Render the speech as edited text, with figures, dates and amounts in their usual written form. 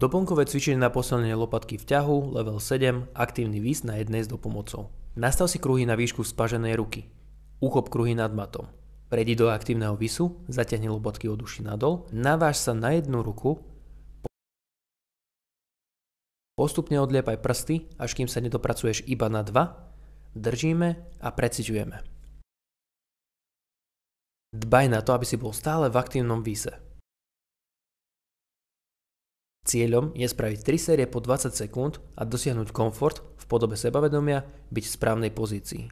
Doplnkové cvičenie na posilnenie lopatky v ťahu, level 7, aktívny vis na jednej s dopomocou. Nastav si kruhy na výšku spaženej ruky. Uchop kruhy nad matom. Prejdi do aktívneho visu, zatiahni lopatky od uši nadol, naváž sa na jednu ruku, postupne odliepaj prsty, až kým sa nedopracuješ iba na 2, držíme a preciťujeme. Dbaj na to, aby si bol stále v aktívnom vise. Cieľom je spraviť 3 série po 20 sekúnd a dosiahnuť komfort v podobe sebavedomia byť v správnej pozícii.